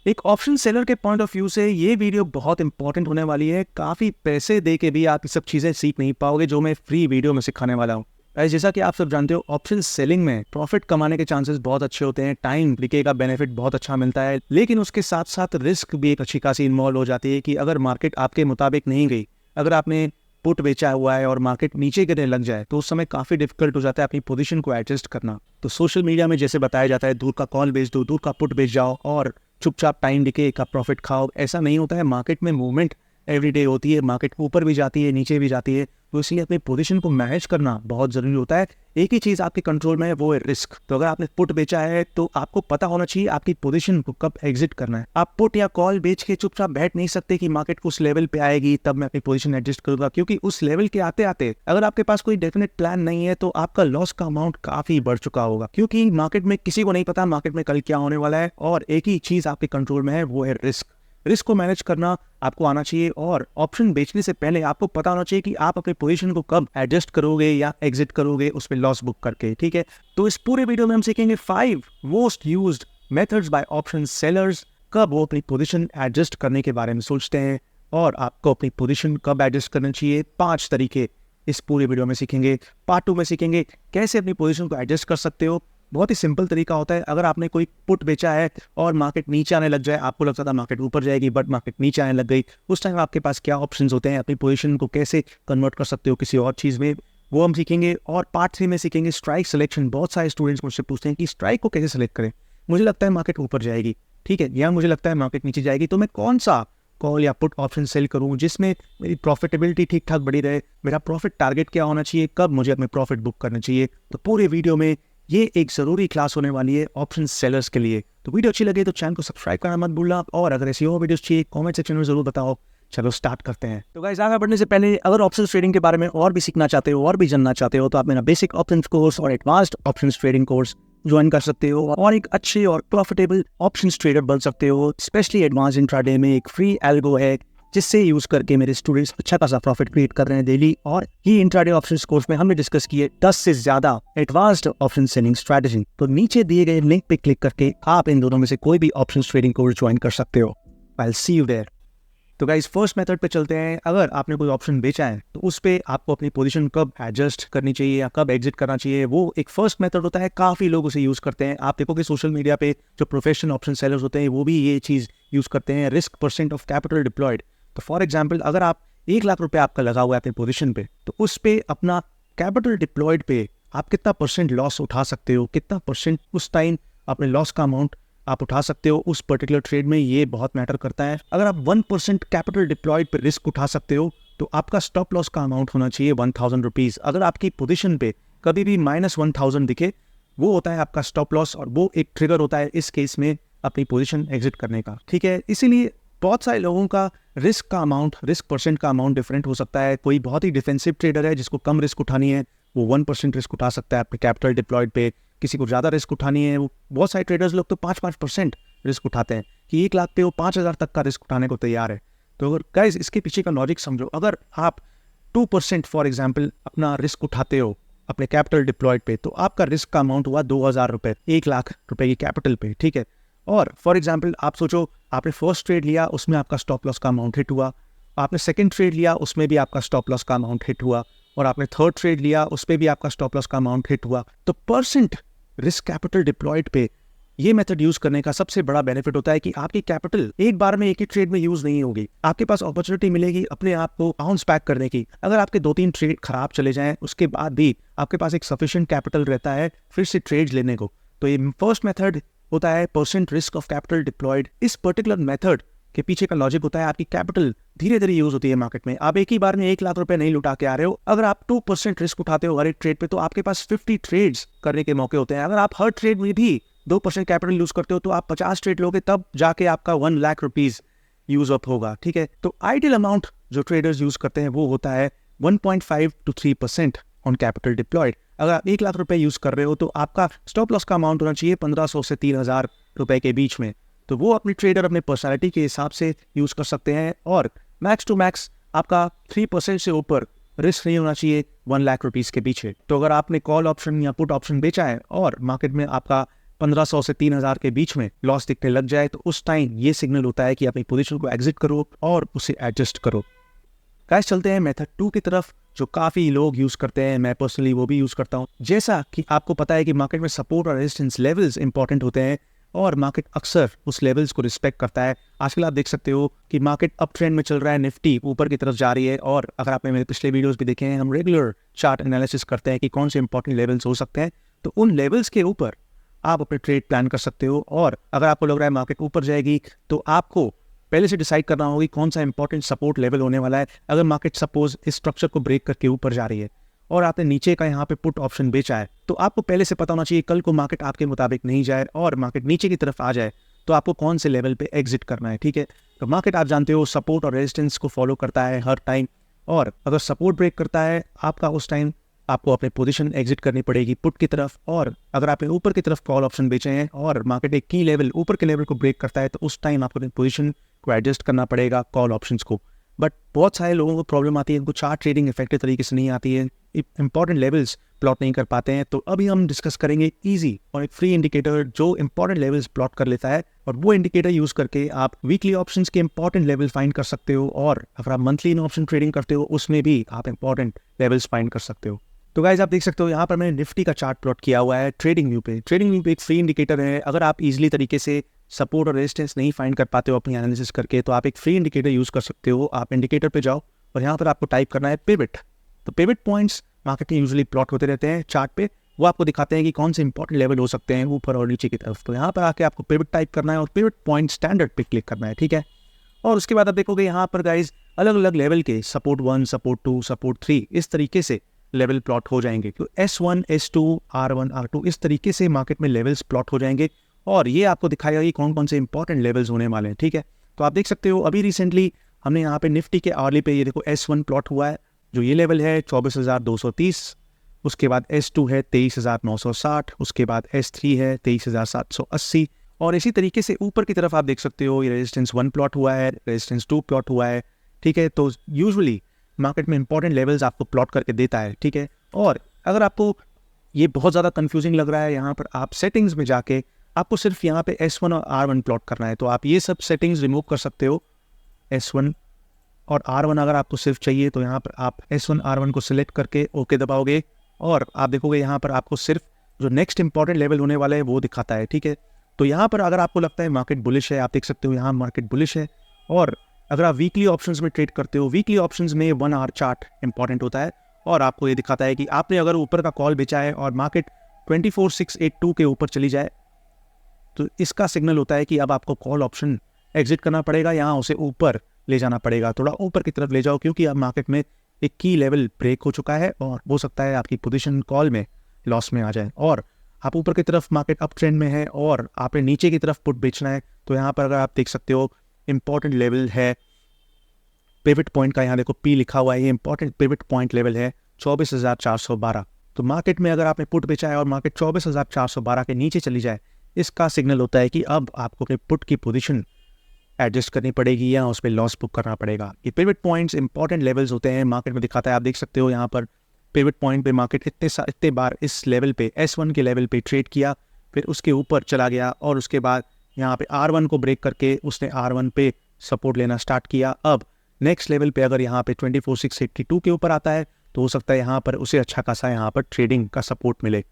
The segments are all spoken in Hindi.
एक ऑप्शन सेलर के पॉइंट ऑफ व्यू से ये वीडियो बहुत इंपॉर्टेंट होने वाली है। काफ़ी पैसे दे के भी आप ये सब चीज़ें सीख नहीं पाओगे जो मैं फ्री वीडियो में सिखाने वाला हूँ। जैसा कि आप सब जानते हो, ऑप्शन सेलिंग में प्रॉफिट कमाने के चांसेस बहुत अच्छे होते हैं, टाइम डिके का बेनिफिट बहुत अच्छा मिलता है, लेकिन उसके साथ साथ रिस्क भी एक अच्छी खासी इन्वॉल्व हो जाती है कि अगर मार्केट आपके मुताबिक नहीं गई, अगर आपने पुट बेचा हुआ है और मार्केट नीचे गिरने लग जाए तो उस समय काफ़ी डिफिकल्ट हो जाता है अपनी पोजीशन को एडजस्ट करना। तो सोशल मीडिया में जैसे बताया जाता है, दूर का कॉल बेच दो, दूर का पुट बेच जाओ और चुपचाप टाइम डिके का प्रॉफिट खाओ, ऐसा नहीं होता है। मार्केट में मूवमेंट एवरीडे होती है, मार्केट ऊपर भी जाती है, नीचे भी जाती है, तो इसलिए अपनी पोजीशन को मैनेज करना बहुत ज़रूरी होता है। एक ही चीज़ आपके कंट्रोल में है, वो है रिस्क। तो अगर आपने पुट बेचा है तो आपको पता होना चाहिए आपकी पोजीशन को कब एग्जिट करना है। आप पुट या कॉल बेच के चुपचाप बैठ नहीं सकते कि मार्केट उस लेवल पे आएगी तब मैं अपनी पोजीशन एडजस्ट करूंगा, क्योंकि उस लेवल के आते आते अगर आपके पास कोई डेफिनेट प्लान नहीं है तो आपका लॉस का अमाउंट काफी बढ़ चुका होगा, क्योंकि मार्केट में किसी को नहीं पता मार्केट में कल क्या होने वाला है। और एक ही चीज़ आपके कंट्रोल में है, वो है रिस्क। रिस्क को मैनेज करना आपको आना चाहिए और ऑप्शन बेचने से पहले आपको पता होना चाहिए कि आप अपने पोजीशन को कब एडजस्ट करोगे या एग्जिट करोगे उस पर लॉस बुक करके। ठीक है, तो इस पूरे वीडियो में हम सीखेंगे 5 most used methods by option sellers, कब वो अपनी पोजीशन एडजस्ट करने के बारे में सोचते हैं और आपको अपनी पोजीशन कब एडजस्ट करना चाहिए। 5 तरीके इस पूरे वीडियो में सीखेंगे। पार्ट 2 में सीखेंगे कैसे अपनी पोजीशन को एडजस्ट कर सकते हो। बहुत ही सिंपल तरीका होता है। अगर आपने कोई पुट बेचा है और मार्केट नीचे आने लग जाए, आपको लगता था मार्केट ऊपर जाएगी बट मार्केट नीचे आने लग गई, उस टाइम आपके पास क्या ऑप्शंस होते हैं, अपनी पोजीशन को कैसे कन्वर्ट कर सकते हो किसी और चीज़ में, वो हम सीखेंगे। और पार्ट 3 में सीखेंगे स्ट्राइक सिलेक्शन। बहुत सारे स्टूडेंट्स मुझसे पूछते हैं कि स्ट्राइक को कैसे सेलेक्ट करें। मुझे लगता है मार्केट ऊपर जाएगी, ठीक है, या मुझे लगता है मार्केट नीचे जाएगी, तो मैं कौन सा कॉल या पुट ऑप्शन सेल करूं जिसमें मेरी प्रॉफिटेबिलिटी ठीक ठाक बढ़ी रहे, मेरा प्रॉफिट टारगेट क्या होना चाहिए, कब मुझे अपने प्रॉफिट बुक करना चाहिए। तो पूरे वीडियो में ये एक ज़रूरी क्लास होने वाली है ऑप्शन सेलर्स के लिए। तो वीडियो अच्छी लगे तो चैनल को सब्सक्राइब करना मत भूलना, और अगर ऐसी और वीडियोस चाहिए कमेंट सेक्शन में ज़रूर बताओ। चलो स्टार्ट करते हैं। तो गाइस, आगे बढ़ने से पहले अगर ऑप्शन ट्रेडिंग के बारे में और भी सीखना चाहते हो और भी जानना चाहते हो तो आप मेरा बेसिक ऑप्शन कोर्स और advanced option trading course join कर सकते हो और एक अच्छे और प्रॉफिटेबल ऑप्शन ट्रेडर बन सकते हो। स्पेशली एडवांस इंट्राडे में एक फ्री एल्गो है जिससे यूज करके मेरे स्टूडेंट्स अच्छा खासा प्रॉफिट क्रिएट कर रहे हैं डेली। और ये इंट्राडे ऑप्शंस कोर्स में हमने डिस्कस किए 10 से ज्यादा एडवांस्ड ऑप्शन सेलिंग स्ट्रेटजी। तो नीचे दिए गए लिंक पे क्लिक करके आप इन दोनों में से कोई भी ऑप्शन ट्रेडिंग कोर्स ज्वाइन कर सकते हो। I will see you there. तो गाइस, फर्स्ट मेथड पे चलते हैं। अगर आपने कोई ऑप्शन बेचा है तो उस पे आपको अपनी पोजीशन कब एडजस्ट करनी चाहिए या कब एग्जिट करना चाहिए, वो एक फर्स्ट मेथड होता है। काफी लोग उसे यूज करते हैं। आप देखोगे सोशल मीडिया पे जो प्रोफेशनल ऑप्शन सेलर्स होते हैं वो भी ये चीज यूज करते हैं, risk percent of capital deployed. तो फॉर एग्जाम्पल, अगर आप 1 लाख रुपए आपका लगा हुआ है अपनी पोजीशन पे, तो उस पे अपना कैपिटल डिप्लॉयड पे आप कितना परसेंट लॉस उठा सकते हो, कितना परसेंट उस टाइम अपने लॉस का अमाउंट आप उठा सकते हो उस पर्टिकुलर ट्रेड में, ये बहुत मैटर करता है। अगर आप 1% कैपिटल डिप्लॉयड पे रिस्क उठा सकते हो तो आपका स्टॉप लॉस का अमाउंट होना चाहिए 1000 रुपीज़। अगर आपकी पोजीशन पे कभी भी -1000 दिखे, वो होता है आपका स्टॉप लॉस और वो एक ट्रिगर होता है इस केस में अपनी पोजीशन एग्जिट करने का। ठीक है, इसीलिए बहुत सारे लोगों का रिस्क का अमाउंट, रिस्क परसेंट का अमाउंट डिफरेंट हो सकता है। कोई बहुत ही डिफेंसिव ट्रेडर है जिसको कम रिस्क उठानी है, वो 1% रिस्क उठा सकता है अपने कैपिटल डिप्लॉयड पे। किसी को ज़्यादा रिस्क उठानी है, वो बहुत सारे ट्रेडर्स लोग तो 5% रिस्क उठाते हैं कि 1 लाख पे वो 5000 तक का रिस्क उठाने को तैयार है। तो अगर गाइस इसके पीछे का लॉजिक समझो, अगर आप 2% फॉर एग्जाम्पल अपना रिस्क उठाते हो अपने कैपिटल डिप्लॉयड पे, तो आपका रिस्क का अमाउंट हुआ 2000 रुपये 1 लाख रुपए की कैपिटल पे। ठीक है, और फॉर एग्जाम्पल आप सोचो आपने फर्स्ट ट्रेड लिया, उसमें आपका स्टॉप लॉस का अमाउंट हिट हुआ, आपने सेकंड ट्रेड लिया, उसमें भी आपका स्टॉप लॉस का अमाउंट हिट हुआ, और आपने थर्ड ट्रेड लिया, उस पर भी आपका स्टॉप लॉस का अमाउंट हिट हुआ। तो परसेंट रिस्क कैपिटल डिप्लॉयड पे ये मेथड यूज करने का सबसे बड़ा बेनिफिट होता है कि आपकी कैपिटल एक बार में एक ही ट्रेड में यूज नहीं होगी, आपके पास अपॉर्चुनिटी मिलेगी अपने आप को बाउंस बैक करने की। अगर आपके 2-3 ट्रेड खराब चले जाएं उसके बाद भी आपके पास एक सफिशिएंट कैपिटल रहता है फिर से ट्रेड्स लेने को। तो ये फर्स्ट मेथड होता है percent risk of capital deployed. इस पर्टिकुलर मेथड के पीछे का लॉजिक होता है आपकी कैपिटल धीरे धीरे यूज होती है मार्केट में। आप एक ही बार में 1 लाख रुपए नहीं लुटा के आ रहे हो। अगर आप 2% रिस्क उठाते हो हर एक ट्रेड पे तो आपके पास 50 ट्रेड्स करने के मौके होते हैं। अगर आप हर ट्रेड में भी 2% कैपिटल यूज करते हो तो आप 50 ट्रेड लोगे, तब जाके आपका 1 लाख रुपीज यूज अप होगा। ठीक है, तो आइडियल अमाउंट जो ट्रेडर्स यूज करते हैं वो होता है 1.5 to 3% ऑन कैपिटल डिप्लॉयड। अगर आप 1 लाख रुपए यूज कर रहे हो तो आपका स्टॉप लॉस का अमाउंट होना चाहिए 1500 से 3000 रुपए के बीच में। तो वो अपनी ट्रेडर अपने पर्सनैलिटी के हिसाब से यूज कर सकते हैं, और मैक्स टू मैक्स आपका 3% से ऊपर रिस्क नहीं होना चाहिए 1 लाख रुपीज के पीछे। तो अगर आपने कॉल ऑप्शन या पुट ऑप्शन बेचा है और मार्केट में आपका 1500 से 3000 के बीच में लॉस दिखने लग जाए तो उस टाइम ये सिग्नल होता है कि अपनी पोजीशन को एग्जिट करो और उसे एडजस्ट करो। गाइस चलते हैं मेथड 2 की तरफ, जो काफ़ी लोग यूज़ करते हैं, मैं पर्सनली वो भी यूज़ करता हूँ। जैसा कि आपको पता है कि मार्केट में सपोर्ट और रेजिस्टेंस लेवल्स इंपॉर्टेंट होते हैं और मार्केट अक्सर उस लेवल्स को रिस्पेक्ट करता है। आजकल आप देख सकते हो कि मार्केट अप ट्रेंड में चल रहा है, निफ्टी ऊपर की तरफ जा रही है, और अगर आपने मेरे पिछले वीडियोस भी देखे हैं, हम रेगुलर चार्ट एनालिसिस करते हैं कि कौन से इंपॉर्टेंट लेवल्स हो सकते हैं, तो उन लेवल्स के ऊपर आप अपने ट्रेड प्लान कर सकते हो। और अगर आपको लग रहा है मार्केट ऊपर जाएगी तो आपको पहले से डिसाइड करना होगा कौन सा इंपॉर्टेंट सपोर्ट लेवल होने वाला है। अगर मार्केट सपोज इस स्ट्रक्चर को ब्रेक करके ऊपर जा रही है और आपने नीचे का यहाँ पे पुट ऑप्शन बेचा है, तो आपको पहले से पता होना चाहिए कल को मार्केट आपके मुताबिक नहीं जाए और मार्केट नीचे की तरफ आ जाए तो आपको कौन से लेवल पे एग्जिट करना है। ठीक है, तो मार्केट आप जानते हो सपोर्ट और रेजिस्टेंस को फॉलो करता है हर टाइम, और अगर सपोर्ट ब्रेक करता है आपका, उस टाइम आपको अपनी पोजीशन एग्जिट करनी पड़ेगी पुट की तरफ। और अगर आपने ऊपर की तरफ कॉल ऑप्शन बेचे हैं और मार्केट एक की लेवल ऊपर के लेवल को ब्रेक करता है तो उस टाइम आपको अपनी पोजीशन को एडजस्ट करना पड़ेगा कॉल ऑप्शंस को। बट बहुत सारे लोगों को प्रॉब्लम आती है, उनको चार्ट ट्रेडिंग इफेक्टिव तरीके से नहीं आती है, इंपॉर्टेंट लेवल्स प्लॉट नहीं कर पाते हैं। तो अभी हम डिस्कस करेंगे इजी और एक फ्री इंडिकेटर जो इंपॉर्टेंट लेवल्स प्लॉट कर लेता है, और वो इंडिकेटर यूज करके आप वीकली ऑप्शंस के इंपॉर्टेंट लेवल फाइंड कर सकते हो, और अगर आप मंथली इन ऑप्शन ट्रेडिंग करते हो उसमें भी आप इंपॉर्टेंट लेवल्स फाइंड कर सकते हो। तो गाइज आप देख सकते हो यहाँ पर मैंने निफ्टी का चार्ट प्लॉट किया हुआ है ट्रेडिंग व्यू पे। ट्रेडिंग व्यू पे एक फ्री इंडिकेटर है। अगर आप इजीली तरीके से सपोर्ट और रेजिस्टेंस नहीं फाइंड कर पाते हो अपनी एनालिसिस करके, तो आप एक फ्री इंडिकेटर यूज कर सकते हो। आप इंडिकेटर पे जाओ और यहाँ पर आपको टाइप करना है पिवट। तो पिवट पॉइंट्स मार्केट में यूजुअली प्लॉट होते रहते हैं चार्ट पे, वो आपको दिखाते हैं कि कौन से इंपॉर्टेंट लेवल हो सकते हैं ऊपर और नीचे की तरफ। तो यहाँ पर आके आपको पिवट टाइप करना है और पिवट पॉइंट स्टैंडर्ड पे क्लिक करना है। ठीक है, और उसके बाद आप देखोगे यहाँ पर गाइज अलग अलग लेवल के सपोर्ट 1, सपोर्ट 2, सपोर्ट 3 इस तरीके से लेवल प्लॉट हो जाएंगे। तो S1, S2, R1, R2 इस तरीके से मार्केट में लेवल्स प्लॉट हो जाएंगे, और ये आपको दिखाएगा कि कौन कौन से इंपॉर्टेंट लेवल्स होने वाले हैं। ठीक है, तो आप देख सकते हो अभी रिसेंटली हमने यहाँ पे निफ्टी के आर्ली पे ये देखो S1 प्लॉट हुआ है, जो ये लेवल है 24,230, उसके बाद S2 है 23,960, उसके बाद S3 है 23,780, और इसी तरीके से ऊपर की तरफ आप देख सकते हो ये रेजिस्टेंस 1 प्लॉट हुआ है, रेजिस्टेंस 2 प्लॉट हुआ है। ठीक है, तो यूजुअली मार्केट में इंपॉर्टेंट लेवल्स आपको प्लॉट करके देता है। ठीक है, और अगर आपको ये बहुत ज़्यादा कंफ्यूजिंग लग रहा है, यहाँ पर आप सेटिंग्स में जाके आपको सिर्फ यहाँ पे S1 और R1 प्लॉट करना है, तो आप ये सब सेटिंग्स रिमूव कर सकते हो। S1 और R1 अगर आपको सिर्फ चाहिए तो यहाँ पर आप S1 R1 को सिलेक्ट करके ओके दबाओगे, और आप देखोगे यहाँ पर आपको सिर्फ जो नेक्स्ट इंपॉर्टेंट लेवल होने वाला है वो दिखाता है। ठीक है, तो यहाँ पर अगर आपको लगता है मार्केट बुलिश है, आप देख सकते हो यहाँ मार्केट बुलिश है। और अगर आप वीकली ऑप्शंस में ट्रेड करते हो, वीकली ऑप्शंस में 1 आवर चार्ट इंपॉर्टेंट होता है, और आपको ये दिखाता है कि आपने अगर ऊपर का कॉल बेचा है और मार्केट 24,682 के ऊपर चली जाए तो इसका सिग्नल होता है कि अब आपको कॉल ऑप्शन एग्जिट करना पड़ेगा, यहाँ उसे ऊपर ले जाना पड़ेगा, थोड़ा ऊपर की तरफ ले जाओ, क्योंकि अब मार्केट में एक की लेवल ब्रेक हो चुका है और हो सकता है आपकी पोजीशन कॉल में लॉस में आ जाए, और आप ऊपर की तरफ मार्केट अप ट्रेंड में है और आपने नीचे की तरफ पुट बेचना है। तो यहाँ पर अगर आप देख सकते हो इंपॉर्टेंट लेवल है पिवट पॉइंट का, यहाँ देखो P लिखा हुआ है, ये इंपॉर्टेंट पिवट पॉइंट लेवल है 24,412। तो मार्केट में अगर आपने पुट बेचा है और मार्केट 24,412 के नीचे चली जाए, इसका सिग्नल होता है कि अब आपको अपने पुट की पोजीशन एडजस्ट करनी पड़ेगी या उस पर लॉस बुक करना पड़ेगा। ये पिवट पॉइंट्स इंपॉर्टेंट लेवल्स होते हैं, मार्केट में दिखाता है। आप देख सकते हो यहाँ पर पिवट पॉइंट पे मार्केट इतने बार इस लेवल पे S1 के लेवल पे ट्रेड किया, फिर उसके ऊपर चला गया, और उसके बाद यहाँ पे R1 को ब्रेक करके उसने R1 पे सपोर्ट लेना स्टार्ट किया। अब नेक्स्ट लेवल पे अगर यहाँ पे 24,682 के ऊपर आता है तो हो सकता है यहाँ पर उसे अच्छा खासा यहाँ पर ट्रेडिंग का सपोर्ट मिले।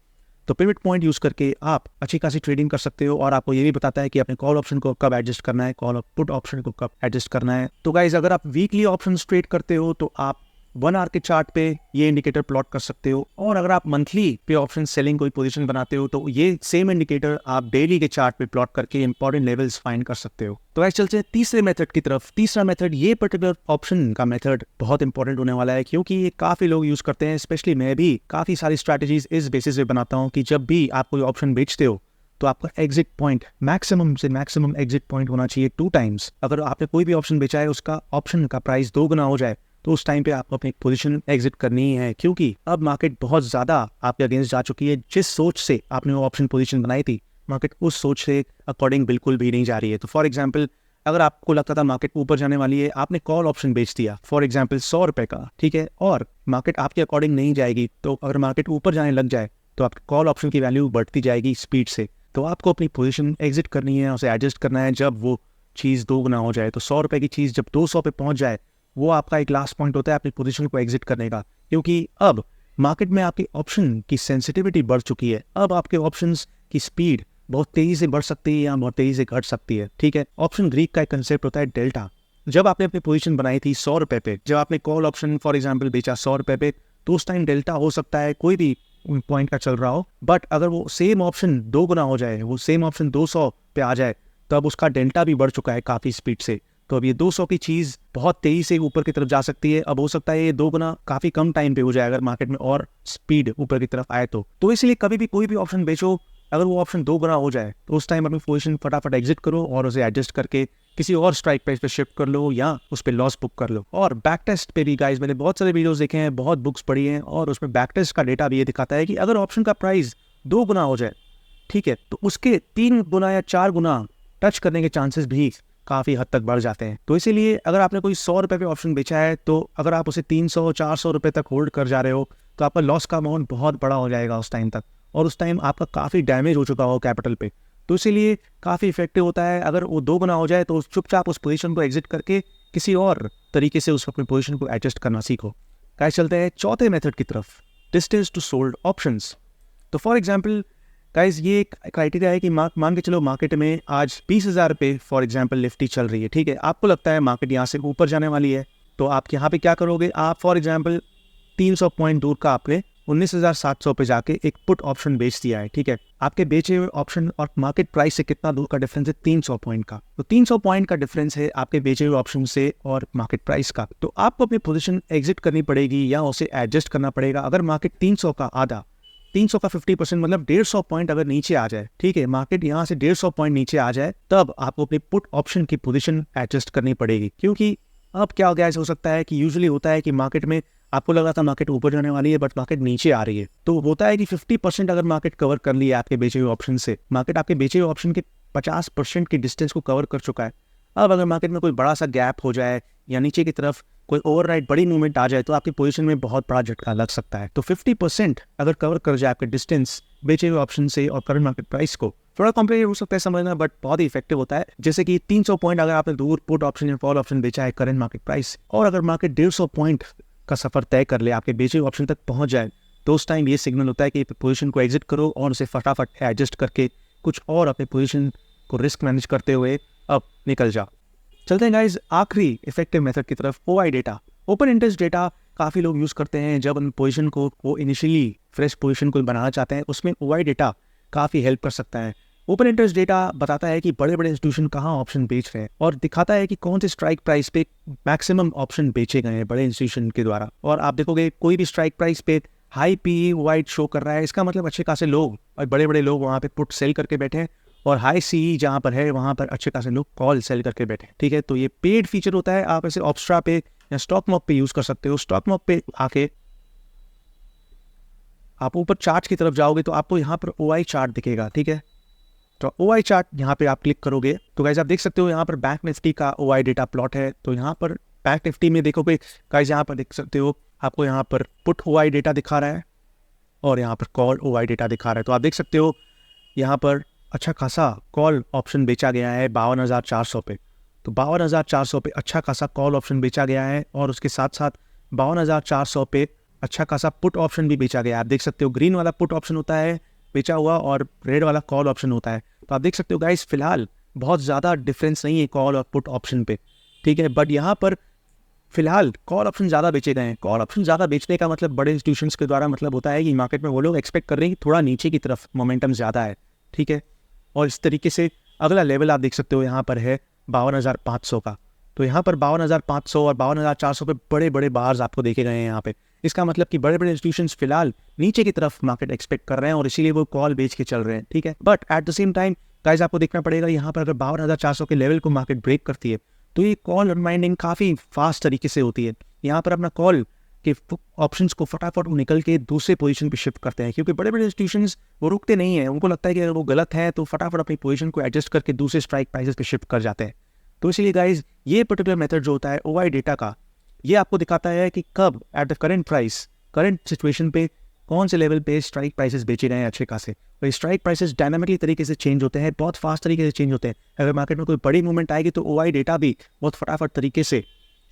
तो पिवट पॉइंट यूज करके आप अच्छी खासी ट्रेडिंग कर सकते हो, और आपको ये भी बताता है कि अपने कॉल ऑप्शन को कब एडजस्ट करना है, कॉल पुट ऑप्शन को कब एडजस्ट करना है। तो गाइज अगर आप वीकली ऑप्शन ट्रेड करते हो तो आप 1 आवर के चार्ट पे ये इंडिकेटर प्लॉट कर सकते हो, और अगर आप मंथली पे ऑप्शन सेलिंग कोई पोजीशन बनाते हो तो ये सेम इंडिकेटर आप डेली के चार्ट पे प्लॉट करके इंपॉर्टेंट लेवल्स फाइंड कर सकते हो। तो गाइस चलते हैं तीसरे मेथड की तरफ। तीसरा मेथड, ये पर्टिकुलर ऑप्शन का मेथड बहुत इंपॉर्टेंट होने वाला है, क्योंकि ये काफी लोग यूज करते हैं, स्पेशली मैं भी काफी सारी स्ट्रैटेजीज इस बेसिस पे बनाता हूँ कि जब भी आप कोई ऑप्शन बेचते हो तो आपका एग्जिट पॉइंट मैक्सिमम से मैक्सिमम एग्जिट पॉइंट होना चाहिए 2 टाइम्स। अगर आपने कोई भी ऑप्शन बेचा है उसका ऑप्शन का प्राइस 2 गुना हो जाए तो उस टाइम पे आपको अपनी पोजीशन एग्जिट करनी है, क्योंकि अब मार्केट बहुत ज़्यादा आपके अगेंस्ट जा चुकी है। जिस सोच से आपने वो ऑप्शन पोजीशन बनाई थी, मार्केट उस सोच से अकॉर्डिंग बिल्कुल भी नहीं जा रही है। तो फॉर एग्जांपल अगर आपको लगता था मार्केट ऊपर जाने वाली है, आपने कॉल ऑप्शन बेच दिया फॉर एग्जांपल 100 रुपये का, ठीक है, और मार्केट आपके अकॉर्डिंग नहीं जाएगी, तो अगर मार्केट ऊपर जाने लग जाए तो आपके कॉल ऑप्शन की वैल्यू बढ़ती जाएगी स्पीड से। तो आपको अपनी पोजीशन एग्जिट करनी है, उसे एडजस्ट करना है जब वो चीज़ 2 गुना हो जाए। तो 100 रुपये की चीज़ जब 200 पे पहुंच जाए, वो आपका एक लास्ट पॉइंट होता है अपनी पोजीशन को एग्जिट करने का, क्योंकि अब मार्केट में आपकी ऑप्शन की सेंसिटिविटी बढ़ चुकी है। अब आपके ऑप्शंस की स्पीड बहुत तेज़ी से बढ़ सकती है या बहुत तेज़ी से घट सकती है, ठीक है। ऑप्शन ग्रीक का एक कंसेप्ट होता है डेल्टा। जब आपने अपनी पोजीशन बनाई थी 100 रुपये पे, जब आपने कॉल ऑप्शन फॉर एग्जांपल बेचा 100 रुपये पे, तो उस टाइम डेल्टा हो सकता है कोई भी पॉइंट का चल रहा हो, बट अगर वो सेम ऑप्शन 2 गुना हो जाए, वो सेम ऑप्शन 200 पे आ जाए, तो अब उसका डेल्टा भी बढ़ चुका है काफ़ी स्पीड से। तो अब ये 200 की चीज़ बहुत तेज़ी से ऊपर की तरफ जा सकती है। अब हो सकता है ये 2 गुना काफ़ी कम टाइम पे हो जाए अगर मार्केट में और स्पीड ऊपर की तरफ आए तो इसलिए कभी भी कोई भी ऑप्शन बेचो, अगर वो ऑप्शन 2 गुना हो जाए तो उस टाइम अपनी पोजीशन फटाफट एग्जिट करो और उसे एडजस्ट करके किसी और स्ट्राइक प्राइस पे शिफ्ट कर लो या उस पर लॉस बुक कर लो। और बैक टेस्ट पे भी गाइस मैंने बहुत सारे वीडियोस देखे हैं, बहुत बुक्स पढ़ी हैं, और उसमें बैक टेस्ट का डेटा भी ये दिखाता है कि अगर ऑप्शन का प्राइस 2 गुना हो जाए, ठीक है, तो उसके 3 गुना या 4 गुना टच करने के चांसेस भी काफ़ी हद तक बढ़ जाते हैं। तो इसीलिए अगर आपने कोई 100 रुपये पे ऑप्शन बेचा है, तो अगर आप उसे 300-400 रुपये तक होल्ड कर जा रहे हो, तो आपका लॉस का अमाउंट बहुत बड़ा हो जाएगा उस टाइम तक, और उस टाइम आपका काफ़ी डैमेज हो चुका हो कैपिटल पे। तो इसीलिए काफ़ी इफेक्टिव होता है अगर वो 2 गुना हो जाए तो चुपचाप उस पोजीशन को एग्जिट करके किसी और तरीके से उस अपनी पोजीशन को एडजस्ट करना सीखो। गाइस चलते हैं चौथे मेथड की तरफ, डिस्टेंस टू सोल्ड ऑप्शंस। तो फॉर एग्जांपल गाइस ये एक क्राइटेरिया है कि मान के चलो मार्केट में आज 20,000 रुपये फॉर एग्जांपल निफ्टी चल रही है, ठीक है। आपको लगता है मार्केट यहाँ से ऊपर जाने वाली है, तो आप यहाँ पे क्या करोगे, आप फॉर एग्जांपल 300 पॉइंट दूर का आपने 19,700 पे जाके एक पुट ऑप्शन बेच दिया है, ठीक है। आपके बेचे हुए ऑप्शन और मार्केट प्राइस से कितना दूर का डिफरेंस है, 300 पॉइंट का। तो 300 पॉइंट का डिफरेंस है आपके बेचे हुए ऑप्शन से और मार्केट प्राइस का। तो आपको अपनी पोजीशन एग्जिट करनी पड़ेगी या उसे एडजस्ट करना पड़ेगा। अगर मार्केट 300 का आधा, 300 का 50% मतलब 150 पॉइंट अगर नीचे आ जाए, ठीक है, मार्केट यहाँ से 150 पॉइंट नीचे आ जाए, तब आपको अपनी पुट ऑप्शन की पोजीशन एडजस्ट करनी पड़ेगी। क्योंकि अब क्या हो गया, ऐसा हो सकता है कि यूजुअली होता है कि मार्केट में आपको लगा था मार्केट ऊपर जाने वाली है, बट मार्केट नीचे आ रही है। तो होता है कि 50% अगर मार्केट कवर कर लिया आपके बेचे हुए ऑप्शन से, मार्केट आपके बेचे हुए ऑप्शन के 50% की डिस्टेंस को कवर कर चुका है। अब अगर मार्केट में कोई बड़ा सा गैप हो जाए या नीचे की तरफ कोई ओवरराइट बड़ी मूवमेंट आ जाए, तो आपकी पोजीशन में बहुत बड़ा झटका लग सकता है। तो 50% अगर कवर कर जाए आपके डिस्टेंस बेचे हुए ऑप्शन से और करंट मार्केट प्राइस को, थोड़ा कॉम्प्लिकेटेड हो सकता है समझना, बट बहुत ही इफेक्टिव होता है। जैसे कि 300 पॉइंट अगर आपने दूर पुट ऑप्शन या कॉल ऑप्शन बेचा है करंट मार्केट प्राइस, और अगर मार्केट 150 पॉइंट का सफर तय कर ले, आपके बेचे हुए ऑप्शन तक पहुंच जाए, तो उस टाइम ये सिग्नल होता है कि पोजीशन को एग्जिट करो और उसे फटाफट एडजस्ट करके कुछ और अपने पोजीशन को रिस्क मैनेज करते हुए अब निकल जाओ। चलते हैं गाइज आखिरी इफेक्टिव मेथड की तरफ, OI data. Open interest data काफ़ी लोग यूज़ करते हैं जब उन पोजीशन को वो इनिशियली फ्रेश पोजीशन को बनाना चाहते हैं, उसमें ओआई डेटा काफ़ी हेल्प कर सकता है। ओपन इंटरेस्ट डेटा बताता है कि बड़े बड़े इंस्टीट्यूशन कहाँ ऑप्शन बेच रहे हैं और दिखाता है कि कौन से स्ट्राइक प्राइस पे मैक्सिमम ऑप्शन बेचे गए हैं बड़े इंस्टीट्यूशन के द्वारा। और आप देखोगे कोई भी स्ट्राइक प्राइस पे हाई पी वाइड शो कर रहा है, इसका मतलब अच्छे खासे लोग और बड़े बड़े लोग वहाँ पे पुट सेल करके बैठे हैं, और हाई सी जहाँ पर है वहाँ पर अच्छे खासे लोग कॉल सेल करके बैठे हैं, ठीक है। तो ये पेड फीचर होता है, आप इसे ऑप्स्ट्रा पे या स्टॉक मॉक पे यूज़ कर सकते हो। स्टॉक मॉक पे आके आप ऊपर चार्ट की तरफ जाओगे तो आपको यहाँ पर ओआई चार्ट दिखेगा, ठीक है। तो ओआई चार्ट यहाँ पे आप क्लिक करोगे तो गाइस आप देख सकते हो यहाँ पर बैंक निफ्टी का ओआई डेटा प्लॉट है। तो यहाँ पर बैंक निफ्टी में देखोगे गाइस, यहाँ पर देख सकते हो आपको यहाँ पर पुट ओआई डेटा दिखा रहा है और यहाँ पर कॉल ओआई डेटा दिखा रहा है। तो आप देख सकते हो यहाँ पर अच्छा खासा कॉल ऑप्शन बेचा गया है 52,400 पे। तो 52,400 पे अच्छा खासा कॉल ऑप्शन बेचा गया है, और उसके साथ साथ 52,400 पे अच्छा खासा पुट ऑप्शन भी बेचा गया है। आप देख सकते हो ग्रीन वाला पुट ऑप्शन होता है बेचा हुआ और रेड वाला कॉल ऑप्शन होता है। तो आप देख सकते हो गाइस फिलहाल बहुत ज़्यादा डिफरेंस नहीं है कॉल और पुट ऑप्शन पे, ठीक है। बट यहाँ पर फिलहाल कॉल ऑप्शन ज़्यादा बेचे गए हैं। कॉल ऑप्शन ज़्यादा बेचने का मतलब बड़े इंस्टीट्यूशंस के द्वारा मतलब होता है कि मार्केट में वो लोग एक्सपेक्ट कर रहे हैं कि थोड़ा नीचे की तरफ मोमेंटम ज़्यादा है, ठीक है। और इस तरीके से अगला लेवल आप देख सकते हो यहाँ पर है 52,500 का। तो यहाँ पर 52,500 और 52,400 पे बड़े बड़े बार्स आपको देखे गए हैं यहाँ पे। इसका मतलब कि बड़े बड़े इंस्टीट्यूशंस फिलहाल नीचे की तरफ मार्केट एक्सपेक्ट कर रहे हैं और इसीलिए वो कॉल बेच के चल रहे हैं, ठीक है। But at the same time guys आपको देखना पड़ेगा यहाँ पर अगर 52,400 के लेवल को मार्केट ब्रेक करती है तो ये कॉल अनवाइंडिंग काफ़ी फास्ट तरीके से होती है। यहाँ पर अपना कॉल के ऑप्शंस को फटाफट निकल के दूसरे पोजीशन पे शिफ्ट करते हैं, क्योंकि बड़े बड़े इंस्टीट्यूशंस वो रुकते नहीं हैं। उनको लगता है कि अगर वो गलत है तो फटाफट अपनी पोजीशन को एडजस्ट करके दूसरे स्ट्राइक प्राइसेस पे शिफ्ट कर जाते हैं। तो इसलिए गाइज ये पर्टिकुलर मेथड जो होता है ओआई डेटा का, ये आपको दिखाता है कि कब at the current price current situation पे कौन से लेवल पे स्ट्राइक प्राइसेस बेचे गए हैं अच्छे खासे। तो स्ट्राइक प्राइसेस डायनामिकली तरीके से चेंज होते हैं, बहुत फास्ट तरीके से चेंज होते हैं। अगर मार्केट में कोई बड़ी मूवमेंट आएगी तो OI डेटा भी बहुत फटाफट तरीके से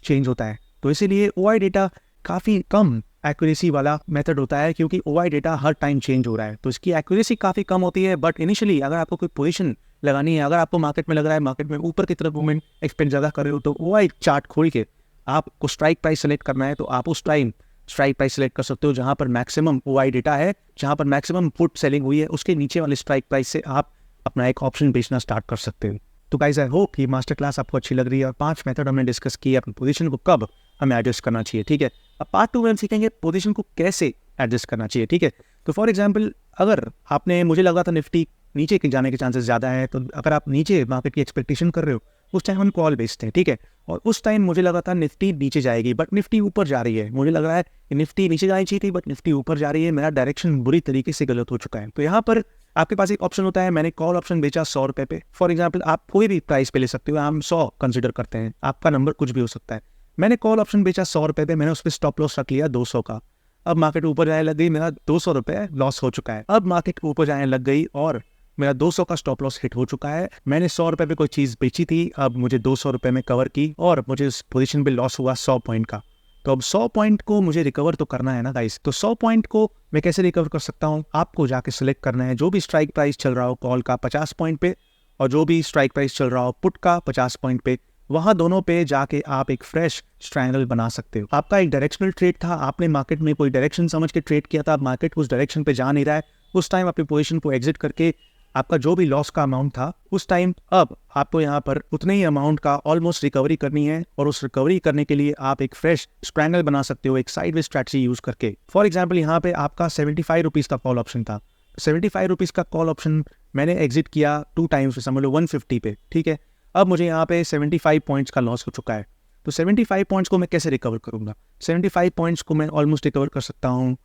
चेंज होता है। तो इसीलिए OI डेटा काफ़ी कम एक्यूरेसी वाला मेथड होता है, क्योंकि OI डेटा हर टाइम चेंज हो रहा है, तो इसकी एक्यूरेसी काफ़ी कम होती है। बट इनिशियली अगर आपको कोई पोजीशन लगानी है, अगर आपको मार्केट में लग रहा है मार्केट में ऊपर की तरफ मूवमेंट एक्सपेक्ट ज़्यादा कर रहे हो, तो OI चार्ट खोल के आपको स्ट्राइक प्राइस सेलेक्ट करना है, तो आप उस टाइम स्ट्राइक प्राइस सेलेक्ट कर सकते हो जहां पर मैक्सिमम OI डेटा है, जहां पर मैक्सिमम पुट सेलिंग हुई है, उसके नीचे वाले स्ट्राइक प्राइस से आप अपना एक ऑप्शन बेचना स्टार्ट कर सकते हो। तो गाइस आई होप ये मास्टर क्लास आपको अच्छी लग रही है और 5 मेथड हमने डिस्कस किए अपनी पोजीशन को कब हमें एडजस्ट करना चाहिए। ठीक है, अब पार्ट 2 में हम सीखेंगे पोजीशन को कैसे एडजस्ट करना चाहिए। ठीक है, तो फॉर एग्जांपल अगर आपने, मुझे लगा था निफ्टी नीचे के जाने के चांसेस ज़्यादा है, तो अगर आप नीचे मार्केट की एक्सपेक्टेशन कर रहे हो उस टाइम हम कॉल बेचते हैं। ठीक है, और उस टाइम मुझे लगा था निफ्टी नीचे जाएगी बट निफ्टी ऊपर जा रही है, मुझे लग रहा है कि निफ्टी नीचे जानी चाहिए थी बट निफ्टी ऊपर जा रही है, मेरा डायरेक्शन बुरी तरीके से गलत हो चुका है। तो यहाँ पर आपके पास एक ऑप्शन होता है, मैंने कॉल ऑप्शन बेचा 100 रुपये पे। फॉर एग्जाम्पल आप कोई भी प्राइस पे ले सकते हो, हम 100 कंसिडर करते हैं, आपका नंबर कुछ भी हो सकता है। मैंने कॉल ऑप्शन बेचा 100 रुपये पे, मैंने उस पर स्टॉप लॉस रख लिया 200 का। अब मार्केट ऊपर जाने लग गई, मेरा 200 रुपये लॉस हो चुका है। अब मार्केट ऊपर जाने लग गई और मेरा 200 का स्टॉप लॉस हिट हो चुका है। मैंने 100 रुपये पे कोई चीज़ बेची थी, अब मुझे 200 रुपये में कवर की और मुझे उस पोजीशन पे लॉस हुआ 100 पॉइंट का। तो अब 100 पॉइंट को मुझे रिकवर तो करना है ना गाइस। तो 100 पॉइंट को मैं कैसे रिकवर कर सकता हूँ, आपको जाके सिलेक्ट करना है जो भी स्ट्राइक प्राइस चल रहा हो कॉल का 50 पॉइंट पे और जो भी स्ट्राइक प्राइस चल रहा हो पुट का 50 पॉइंट पे, वहाँ दोनों पे जाके आप एक फ्रेश ट्रायंगल बना सकते हो। आपका एक डायरेक्शनल ट्रेड था, आपने मार्केट में कोई डायरेक्शन समझ के ट्रेड किया था, मार्केट उस डायरेक्शन पे जा नहीं रहा है, उस टाइम अपनी पोजीशन को एग्जिट करके आपका जो भी लॉस का अमाउंट था उस टाइम अब आपको यहाँ पर उतने ही अमाउंट का ऑलमोस्ट रिकवरी करनी है और उस रिकवरी करने के लिए आप एक फ्रेश ट्रायंगल बना सकते हो एक साइडवेज स्ट्रैटेजी यूज करके। फॉर एग्जांपल यहाँ पे आपका 75 रुपीज़ का कॉल ऑप्शन था, 75 रुपीज़ का कॉल ऑप्शन मैंने एग्जिट किया 2 टाइम्स पे, समझ लो 150 पे। ठीक है, अब मुझे यहाँ पे 75 पॉइंट्स का लॉस हो चुका है, तो 75 पॉइंट्स को मैं कैसे रिकवर करूँगा। 75 पॉइंट्स को मैं ऑलमोस्ट रिकवर कर सकता हूँ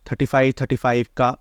35 का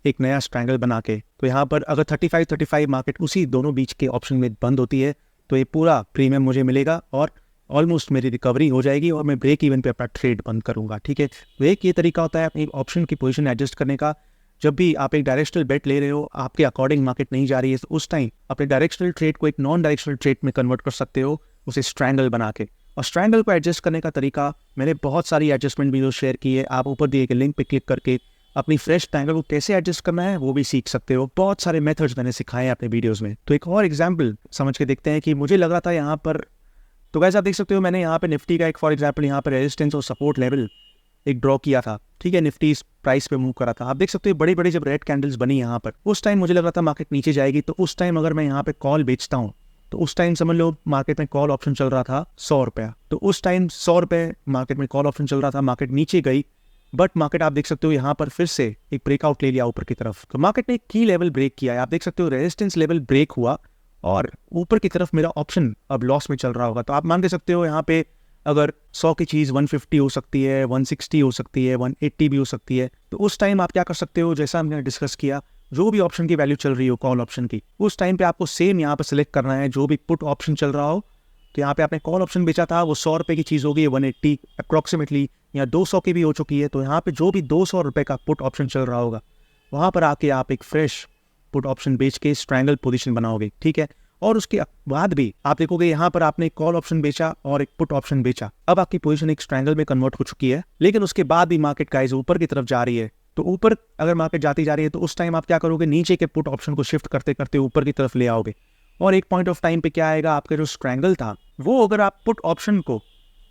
एक नया ट्रायंगल बना के। तो यहाँ पर अगर 35 मार्केट उसी दोनों बीच के ऑप्शन में बंद होती है तो ये पूरा प्रीमियम मुझे मिलेगा और ऑलमोस्ट मेरी रिकवरी हो जाएगी और मैं ब्रेक इवन पे अपना ट्रेड बंद करूँगा। ठीक है, तो एक ये तरीका होता है अपनी ऑप्शन की पोजीशन एडजस्ट करने का। जब भी आप एक डायरेक्शनल बेट ले रहे हो, आपके अकॉर्डिंग मार्केट नहीं जा रही है, तो उस टाइम अपने डायरेक्शनल ट्रेड को एक नॉन डायरेक्शनल ट्रेड में कन्वर्ट कर सकते हो उसे ट्रायंगल बना के। और ट्रायंगल को एडजस्ट करने का तरीका मैंने बहुत सारी एडजस्टमेंट वीडियो शेयर की है, आप ऊपर दिए गए लिंक पे क्लिक करके अपनी फ्रेश ट्रायंगल को कैसे एडजस्ट करना है वो भी सीख सकते हो। बहुत सारे मेथड्स मैंने सिखाए हैं अपने वीडियोस में। तो एक और एग्जांपल समझ के देखते हैं कि मुझे लग रहा था यहाँ पर, तो वैसे आप देख सकते हो मैंने यहाँ पे निफ्टी का एक फॉर एग्जांपल यहाँ पर रेजिस्टेंस और सपोर्ट लेवल एक ड्रॉ किया था। ठीक है, निफ्टी इस प्राइस पे मूव करा था, आप देख सकते हो बड़ी बड़ी जब रेड कैंडल्स बनी यहाँ पर, उस टाइम मुझे लग रहा था मार्केट नीचे जाएगी। तो उस टाइम अगर मैं यहाँ पे कॉल बेचता हूँ तो उस टाइम समझ लो मार्केट में कॉल ऑप्शन चल रहा था 100 रुपया। तो उस टाइम 100 रुपये मार्केट में कॉल ऑप्शन चल रहा था, मार्केट नीचे गई बट मार्केट आप देख सकते हो यहाँ पर फिर से एक ब्रेकआउट ले लिया ऊपर की तरफ। तो मार्केट ने एक की लेवल ब्रेक किया है, आप देख सकते हो रेजिस्टेंस लेवल ब्रेक हुआ और ऊपर की तरफ मेरा ऑप्शन अब लॉस में चल रहा होगा। तो आप मान के सकते हो यहाँ पे अगर 100 की चीज़ 150 हो सकती है, 160 हो सकती है, 180 भी हो सकती है। तो उस टाइम आप क्या कर सकते हो, जैसा हमने डिस्कस किया, जो भी ऑप्शन की वैल्यू चल रही हो कॉल ऑप्शन की, उस टाइम पे आपको सेम यहाँ पर सिलेक्ट करना है जो भी पुट ऑप्शन चल रहा हो। तो यहाँ पे आपने कॉल ऑप्शन बेचा था, वो 100 रुपये की चीज़ होगी 180 अप्रॉक्सीमेटली या 200 की भी हो चुकी है। तो यहाँ पे जो भी 200 रुपये का पुट ऑप्शन चल रहा होगा वहाँ पर आके आप एक फ्रेश पुट ऑप्शन बेच के ट्रायंगल पोजीशन बनाओगे। ठीक है, और उसके बाद भी आप देखोगे यहाँ पर आपने कॉल ऑप्शन बेचा और एक पुट ऑप्शन बेचा, अब आपकी पोजीशन एक ट्रायंगल में कन्वर्ट हो चुकी है। लेकिन उसके बाद भी मार्केट गाइस ऊपर की तरफ जा रही है। तो ऊपर अगर मार्केट जाती जा रही है तो उस टाइम आप क्या करोगे, नीचे के पुट ऑप्शन को शिफ्ट करते करते ऊपर की तरफ ले आओगे और एक पॉइंट ऑफ टाइम पे क्या आएगा, आपका जो ट्रायंगल था वो अगर आप पुट ऑप्शन को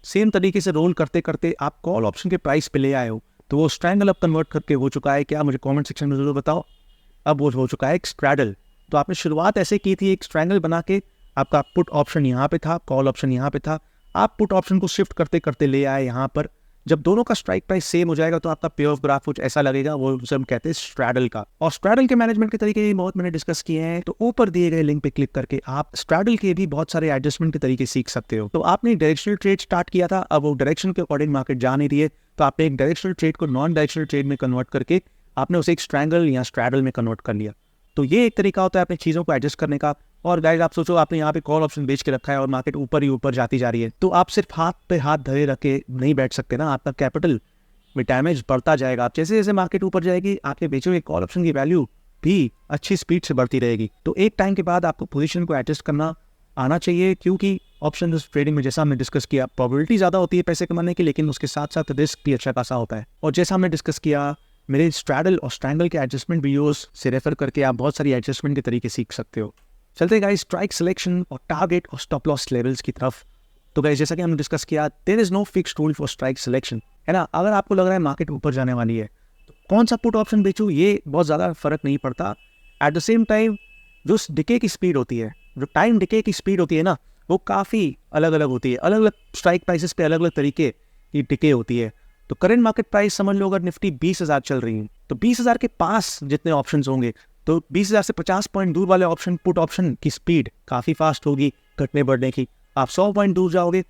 सेम तरीके से रोल करते करते आप कॉल ऑप्शन के प्राइस पे ले आए हो तो वो ट्रायंगल अब कन्वर्ट करके हो चुका है क्या, मुझे कमेंट सेक्शन में जरूर बताओ। अब वो हो चुका है एक स्ट्रैडल। तो आपने शुरुआत ऐसे की थी एक ट्रायंगल बना के, आपका पुट ऑप्शन यहाँ पे था, कॉल ऑप्शन यहाँ पे था, आप पुट ऑप्शन को शिफ्ट करते करते ले आए यहाँ पर। जब दोनों का स्ट्राइक प्राइस सेम हो जाएगा तो आपका पे ऑफ ग्राफ कुछ ऐसा लगेगा, वो हम कहते हैं स्ट्रैडल का। और स्ट्रैडल के मैनेजमेंट के तरीके बहुत मैंने डिस्कस किए हैं, तो ऊपर दिए गए लिंक पे क्लिक करके आप स्ट्रैडल के भी बहुत सारे एडजस्टमेंट के तरीके सीख सकते हो। तो आपने डायरेक्शनल ट्रेड स्टार्ट किया था, अब वो डायरेक्शन के अकॉर्डिंग मार्केट जा नहीं रही है, तो आपने एक डायरेक्शनल ट्रेड को नॉन डायरेक्शनल ट्रेड में कन्वर्ट करके आपने उसे एक ट्रायंगल या स्ट्रैडल में कन्वर्ट कर लिया। तो ये एक तरीका होता है अपनी चीज़ों को एडजस्ट करने का। और गाइस आप सोचो आपने यहाँ पे कॉल ऑप्शन बेच के रखा है और मार्केट ऊपर ही ऊपर जाती जा रही है, तो आप सिर्फ हाथ पे हाथ धरे रख के नहीं बैठ सकते ना, आपका कैपिटल में डैमेज बढ़ता जाएगा। आप जैसे जैसे मार्केट ऊपर जाएगी, आपके बेचे हुए कॉल ऑप्शन की वैल्यू भी अच्छी स्पीड से बढ़ती रहेगी। तो एक टाइम के बाद आपको पोजीशन को एडजस्ट करना आना चाहिए, क्योंकि ऑप्शन ट्रेडिंग में जैसा हमने डिस्कस किया, प्रोबेबिलिटी ज़्यादा होती है पैसे कमाने की, लेकिन उसके साथ साथ रिस्क भी अच्छा खासा होता है। और जैसा हमने डिस्कस किया, मेरे स्ट्रैडल और स्ट्रैंगल के एडजस्टमेंट वीडियोस से रेफर करके आप बहुत सारी एडजस्टमेंट के तरीके सीख सकते हो। चलते गाइस स्ट्राइक सिलेक्शन और टारगेट और स्टॉप लॉस लेवल्स की तरफ। तो गाइस जैसा कि हमने डिस्कस किया, there is no fix rule for strike selection, है ना। अगर आपको लग रहा है मार्केट ऊपर जाने वाली है तो कौन सा पुट ऑप्शन बेचूं, ये बहुत ज़्यादा फर्क नहीं पड़ता। एट द सेम टाइम जो डिके की स्पीड होती है, जो टाइम डिके की स्पीड होती है ना, वो काफ़ी अलग अलग होती है। अलग अलग स्ट्राइक प्राइसेस पे अलग अलग तरीके की डिके होती है। तो करेंट मार्केट प्राइस समझ लो, अगर निफ्टी 20,000 चल रही है तो 20,000 के पास जितने ऑप्शंस होंगे, तो 20,000 से 50 पॉइंट दूर वाले ऑप्शन पुट ऑप्शन की स्पीड काफ़ी फास्ट होगी घटने बढ़ने की। आप 100 पॉइंट दूर जाओगे,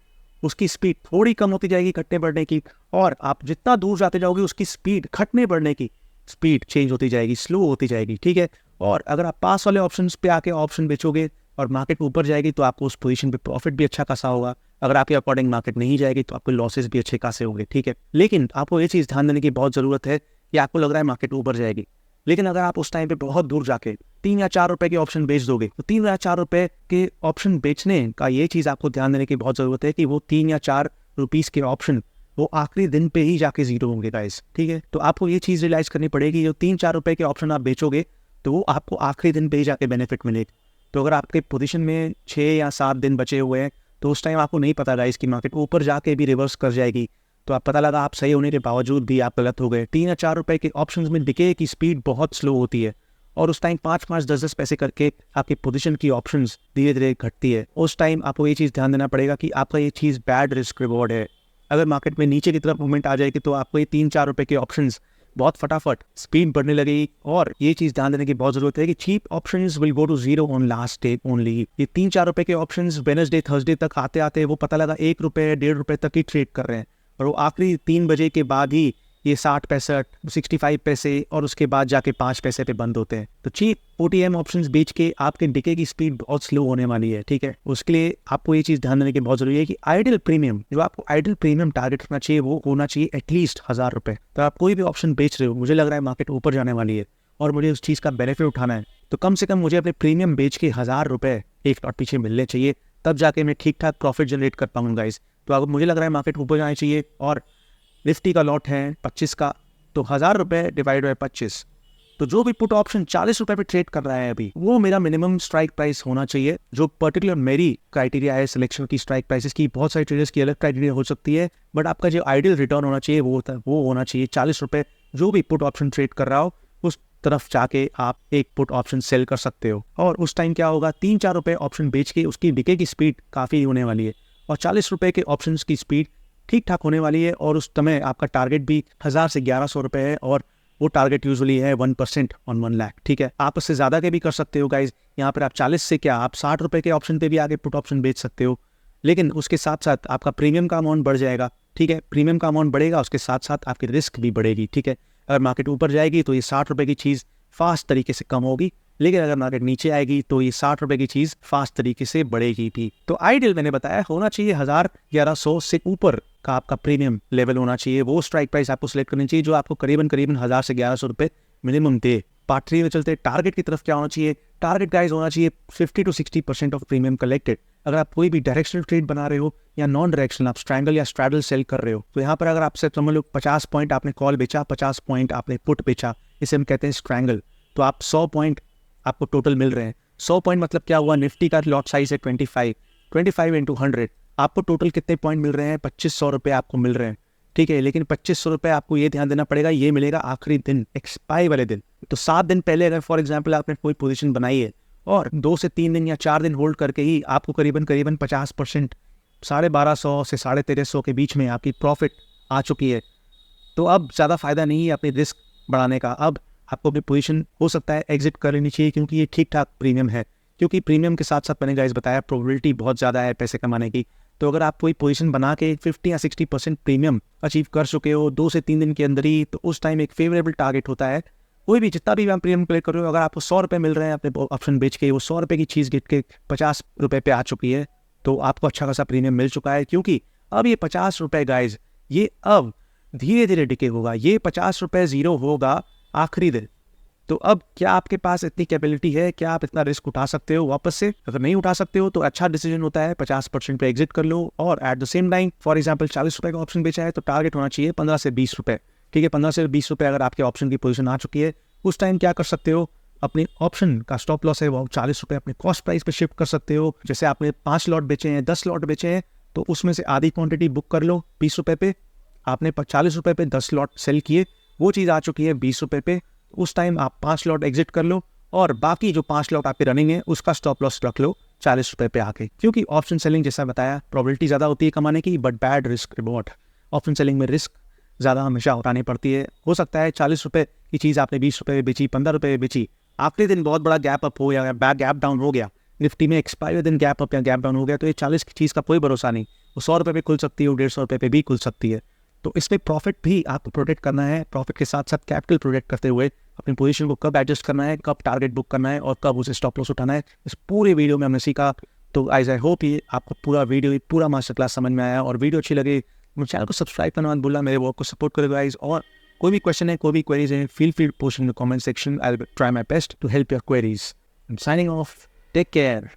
उसकी स्पीड थोड़ी कम होती जाएगी घटने बढ़ने की। और आप जितना दूर जाते जाओगे, उसकी स्पीड घटने बढ़ने की स्पीड चेंज होती जाएगी, स्लो होती जाएगी, ठीक है। और अगर आप पास वाले ऑप्शंस पे आके ऑप्शन बेचोगे और मार्केट ऊपर जाएगी तो आपको उस पोजीशन पे प्रॉफिट भी अच्छा खासा होगा। अगर आपके अकॉर्डिंग मार्केट नहीं जाएगी तो आपको लॉसेस भी अच्छे खासे होंगे, ठीक है। लेकिन आपको ये चीज़ ध्यान देने की बहुत ज़रूरत है कि आपको लग रहा है मार्केट ऊपर जाएगी, लेकिन अगर आप उस टाइम पे बहुत दूर जाके 3 या 4 रुपए के ऑप्शन बेच दोगे, तो 3 या 4 रुपए के ऑप्शन बेचने का ये चीज़ आपको ध्यान देने की बहुत ज़रूरत है कि वो 3 या 4 रुपीज़ के ऑप्शन वो आखिरी दिन पे ही जाके जीरो होंगे गाइस, ठीक है। तो आपको ये चीज़ रियलाइज़ करनी पड़ेगी, जो 3-4 रुपए के ऑप्शन आप बेचोगे तो वो आपको आखिरी दिन पे ही जाके बेनिफिट मिलेगा। तो अगर आपके पोजीशन में 6 या 7 दिन बचे हुए हैं तो उस टाइम आपको नहीं पता गाइस कि मार्केट ऊपर जाके भी रिवर्स कर जाएगी, तो आप पता लगा आप सही होने के बावजूद भी आप गलत हो गए। 3 या 4 रुपए के ऑप्शंस में डिके की स्पीड बहुत स्लो होती है और उस टाइम 5-5, 10-10 पैसे करके आपकी पोजीशन की ऑप्शंस धीरे धीरे घटती है। उस टाइम आपको ये चीज़ ध्यान देना पड़ेगा कि आपका ये चीज़ बैड रिस्क रिवॉर्ड है। अगर मार्केट में नीचे की तरफ मूवमेंट आ जाएगी तो आपको ये 3-4 रुपए के ऑप्शंस बहुत फटाफट स्पीड बढ़ने लगेगी। और ये चीज़ ध्यान देने की बहुत जरूरत है कि cheap options will go to zero on last day only. ये 3-4 रुपए के ऑप्शंस वेडनेसडे थर्सडे तक आते आते वो पता लगा 1 रुपए 1.5 रुपए तक ही ट्रेड कर रहे हैं, और वो आखिरी 3 बजे के बाद ही ये 60 पैसे 65 पैसे और उसके बाद जाके 5 पैसे पे बंद होते हैं। तो चीप ओटीएम ऑप्शंस बेच के आपके डिके की स्पीड बहुत स्लो होने वाली है, ठीक है। उसके लिए आपको ये चीज़ ध्यान देने की बहुत जरूरी है कि आइडल प्रीमियम, जो आपको आइडल प्रीमियम टारगेट करना चाहिए वो होना चाहिए एटलीस्ट 1000 रुपये। तो आप कोई भी ऑप्शन बेच रहे हो, मुझे लग रहा है मार्केट ऊपर जाने वाली है और मुझे उस चीज़ का बेनिफिट उठाना है, तो कम से कम मुझे अपने प्रीमियम बेच के 1000 रुपये एक लॉट पीछे मिलने चाहिए, तब जाके मैं ठीक ठाक प्रॉफिट जनरेट कर पाऊंगा गाइस। तो अगर मुझे लग रहा है मार्केट ऊपर जाना चाहिए और निफ्टी का लॉट है 25 का, तो 1000 रुपये डिवाइड बाय 25, तो जो भी पुट ऑप्शन 40 रुपये पे ट्रेड कर रहा है अभी, वो मेरा मिनिमम स्ट्राइक प्राइस होना चाहिए। जो पर्टिकुलर मेरी क्राइटेरिया है सिलेक्शन की स्ट्राइक प्राइसेस की, बहुत सारे ट्रेडर्स की अलग क्राइटेरिया हो सकती है, बट आपका जो आइडियल रिटर्न होना चाहिए वो होना चाहिए 40 रुपये। जो भी पुट ऑप्शन ट्रेड कर रहा हो उस तरफ जाके आप एक पुट ऑप्शन सेल कर सकते हो, और उस टाइम क्या होगा, 3-4 रुपये ऑप्शन बेच के उसकी डिके की स्पीड काफ़ी होने वाली है और 40 रुपये के ऑप्शन की स्पीड ठीक ठाक होने वाली है। और उस समय आपका टारगेट भी 1000 से 1100 रुपये है, और वो टारगेट यूजुअली है 1% ऑन 1 लाख, ठीक है। आप उससे ज़्यादा के भी कर सकते हो गाइज। यहाँ पर आप 40 से क्या, आप 60 रुपये के ऑप्शन पे भी आगे पुट ऑप्शन बेच सकते हो, लेकिन उसके साथ साथ आपका प्रीमियम का अमाउंट बढ़ जाएगा, ठीक है। प्रीमियम का अमाउंट बढ़ेगा, उसके साथ साथ आपकी रिस्क भी बढ़ेगी, ठीक है। अगर मार्केट ऊपर जाएगी तो ये 60 रुपये की चीज़ फास्ट तरीके से कम होगी, लेकिन अगर मार्केट नीचे आएगी तो ये 60 रुपये की चीज़ फास्ट तरीके से बढ़ेगी भी। तो आइडियल मैंने बताया होना चाहिए 1000-1100 से ऊपर का आपका प्रीमियम लेवल होना चाहिए। वो स्ट्राइक प्राइस आपको सिलेक्ट करनी चाहिए जो आपको करीबन 1000 से 1100 रुपये मिनिमम दे। पार्ट 3 में चलते टारगेट की तरफ। क्या होना चाहिए, टारगेट गाइस होना चाहिए 50 to 60% ऑफ प्रीमियम कलेक्टेड। अगर आप कोई भी डायरेक्शनल ट्रेड बना रहे हो या नॉन डायरेक्शनल, आप स्ट्रैंगल या स्ट्रैडल सेल कर रहे हो, तो यहाँ पर अगर आपसे समझ लो 50 पॉइंट आपने कॉल बेचा, 50 पॉइंट आपने पुट बेचा, इसे हम कहते हैं स्ट्रैंगल, तो आप 100 पॉइंट आपको टोटल मिल रहे हैं। 100 पॉइंट मतलब क्या हुआ, निफ्टी का लॉट साइज है 25 इंटू 100, आपको टोटल कितने पॉइंट मिल रहे हैं, 2500 रुपये आपको मिल रहे हैं, ठीक है। लेकिन 2500 रुपये आपको ये ध्यान देना पड़ेगा, ये मिलेगा आखिरी दिन, एक्सपायरी वाले दिन। तो 7 दिन पहले अगर फॉर एग्जांपल आपने कोई पोजीशन बनाई है और 2 से 3 दिन या 4 दिन होल्ड करके ही आपको करीबन 50%, 1250 से 1350 के बीच में आपकी प्रॉफिट आ चुकी है, तो अब ज़्यादा फायदा नहीं है अपनी रिस्क बढ़ाने का। अब आपको अपनी पोजीशन हो सकता है एग्जिट कर लेनी चाहिए, क्योंकि ये ठीक ठाक प्रीमियम है। क्योंकि प्रीमियम के साथ साथ मैंने गाइस बताया प्रोबेबिलिटी बहुत ज़्यादा है पैसे कमाने की। तो अगर आप कोई पोजीशन बना के 50 या 60% प्रीमियम अचीव कर चुके हो 2 से 3 दिन के अंदर ही, तो उस टाइम एक फेवरेबल टारगेट होता है। कोई भी जितना भी आप प्रीमियम कलेक्ट कर रहे हो, अगर आपको 100 रुपये मिल रहे हैं अपने ऑप्शन बेच के, वो 100 रुपये की चीज़ गिट के 50 रुपये पे आ चुकी है, तो आपको अच्छा खासा प्रीमियम मिल चुका है। क्योंकि अब ये 50 रुपये गाइज, ये अब धीरे धीरे डिके होगा। ये 50 रुपये ज़ीरो होगा आखिरी दिन। तो अब क्या आपके पास इतनी कैपेबिलिटी है, क्या आप इतना रिस्क उठा सकते हो वापस से? अगर नहीं उठा सकते हो तो अच्छा डिसीजन होता है 50% पे एग्जिट कर लो, और at the same time for example 40 रुपये का ऑप्शन बेचा है तो टारगेट होना चाहिए 15 से 20 रुपये। ठीक है, 15 से 20 रुपये अगर आपके ऑप्शन की पोजीशन आ चुकी है, उस टाइम क्या कर सकते हो, अपने ऑप्शन का स्टॉप लॉस है वो 40 रुपये अपने कॉस्ट प्राइस पे शिफ्ट कर सकते हो। जैसे आपने 5 लॉट बेचे हैं, 10 लॉट बेचे हैं, तो उसमें से आधी क्वांटिटी बुक कर लो 20 रुपये पे। आपने 40 रुपये पे 10 लॉट सेल किए, वो चीज़ आ चुकी है 20 रुपये पे। उस टाइम आप 5 लॉट एग्जिट कर लो, और बाकी जो 5 लॉट आपके रनिंग है उसका स्टॉप लॉस रख लो 40 रुपये पे आके। क्योंकि ऑप्शन सेलिंग जैसा बताया, प्रोबेबिलिटी ज़्यादा होती है कमाने की, but bad risk reward. Option selling में रिस्क ज़्यादा हमेशा उठानी पड़ती है। हो सकता है 40 रुपये की चीज़ आपने 20 रुपये में बेची, 15 रुपये में बेची, आखिरी दिन बहुत बड़ा गैप अप हो या गैप डाउन हो गया, निफ्टी में एक्सपायरी दिन गैप अप या गैप डाउन हो गया, तो ये 40 की चीज़ का कोई भरोसा नहीं, वो 100 रुपये पे खुल सकती है, 150 रुपये पे भी खुल सकती है। तो इसमें प्रॉफिट भी आपको प्रोटेक्ट करना है, प्रॉफिट के साथ साथ कैपिटल प्रोटेक्ट करते हुए अपनी पोजीशन को कब एडजस्ट करना है, कब टारगेट बुक करना है और कब उसे स्टॉप लॉस उठाना है, इस पूरे वीडियो में हमने सीखा। तो आई होप ये आपको पूरा वीडियो, पूरा मास्टर क्लास समझ में आया, और वीडियो अच्छी लगी मेरे चैनल को सब्सक्राइब करना मत भूलना, मेरे वर्क को सपोर्ट करो गाइस। और कोई भी क्वेश्चन है, कोई भी क्वेरीज है, feel free post in the comment section, I will try my best to help your queries. I am signing off, take care.